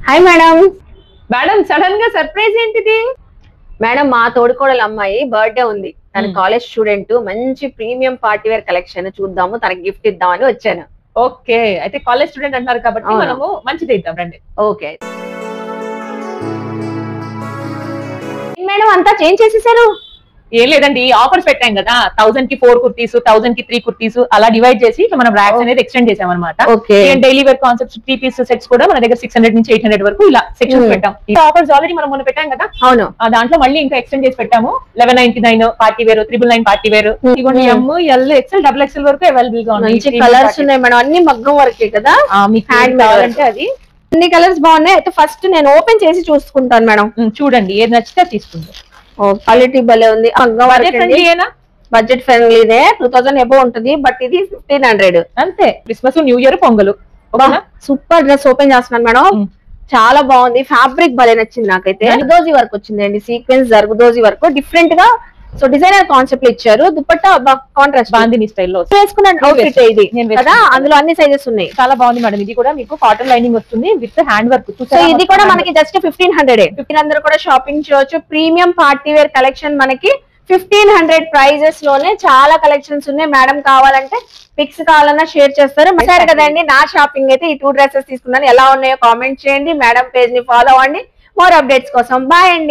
Hi madam. Madam sudden గా surprise ఏంటిది? Madam మా తోడుకోడల అమ్మాయి బర్త్డే ఉంది. తన కాలేజ్ స్టూడెంట్, మంచి ప్రీమియం పార్టీ వేర్ కలెక్షన్ చూద్దాము, తనకి గిఫ్ట్ ఇద్దామని వచ్చాను. ఓకే, అయితే కాలేజ్ స్టూడెంట్ అంటారు కాబట్టి మనము మంచిది ఇద్దాం రండి. ఓకే మేడం, అంతా చేంజ్ చేసేసారు? ఏం లేదండి, ఆఫర్స్ పెట్టాం కదా, 1000 కి 4 కుర్తీస్, 1000 కి 3 కుర్తీస్ అలా డివైడ్ చేసి మనం ర్యాక్స్ అనేది ఎక్స్టెండ్ చేసాం అనమాట. Daily wear concepts 3 piece sets కూడా మన దగ్గర 600 నుంచి 800 వరకు ఇలా సెక్షన్స్ పెట్టాం. ఈ ఆఫర్స్ ఆల్రెడీ మనం మొన్న పెట్టాం కదా, అవును, దాంట్లో మళ్ళీ ఇంకా ఎక్స్టెండ్ చేసి పెట్టాము. 1199 పార్టీ వేర్, 999 పార్టీ వేర్, ఇవన్నీ ఎమ్, ఎల్, ఎక్స్ఎల్, డబుల్ ఎక్స్ఎల్ వరకు అవైలబుల్ గా ఉన్నాయి. మంచి కలర్స్ ఉన్నాయి మేడం, అన్ని మగ్గం వరకే కదా, మీకు హ్యాండ్ కావాలంటే అది. అన్ని కలర్స్ బాగున్నాయి. అయితే ఫస్ట్ నేను ఓపెన్ చేసి చూసుకుంటాను మేడం. చూడండి, ఏది నచ్చితే తీసుకుంటాం. క్వాలిటీ భలే ఉంది. బడ్జెట్ ఫ్రెండ్లీనే, 2000 ఎబో ఉంటుంది, బట్ ఇది 1500 అంతే. Christmas, new year, pongal. Super dress open చేస్తున్నాను మేడం, చాలా బాగుంది. ఫ్యాబ్రిక్ భలే నచ్చింది నాకైతే. జర్దోజీ వర్క్ వచ్చింది అండి, సీక్వెన్స్ జర్దోజీ వర్క్ డిఫరెంట్ గా. సో డిజైనర్ కాన్సెప్ట్ ఇచ్చారు. దుపట్టా కాంట్రాస్ట్ బాందిని స్టైల్లో వేసుకున్న అవుట్ఫిట్ ఇది కదా, అందులో అన్ని సైజెస్ ఉన్నాయి. చాలా బాగుంది మేడం. ఇది కూడా మీకు కాటన్ లైనింగ్ వస్తుంది విత్ హ్యాండ్ వర్క్. సో ఇది కూడా మనకి జస్ట్ 1500. 1500 కూడా షాపింగ్ చేయొచ్చు. ప్రీమియం పార్టీ వేర్ కలెక్షన్ మనకి 1500 ప్రైజెస్ లోనే చాలా కలెక్షన్స్ ఉన్నాయి. మేడం కావాలంటే పిక్స్ కావాలన్నా షేర్ చేస్తారు. సరే కదండి, నా షాపింగ్ అయితే ఈ 2 డ్రెస్సెస్ తీసుకున్నాను. ఎలా ఉన్నాయో కామెంట్ చేయండి. మేడం పేజ్ ని ఫాలో అవ్వండి మోర్ అప్డేట్స్ కోసం. బాయ్ అండి.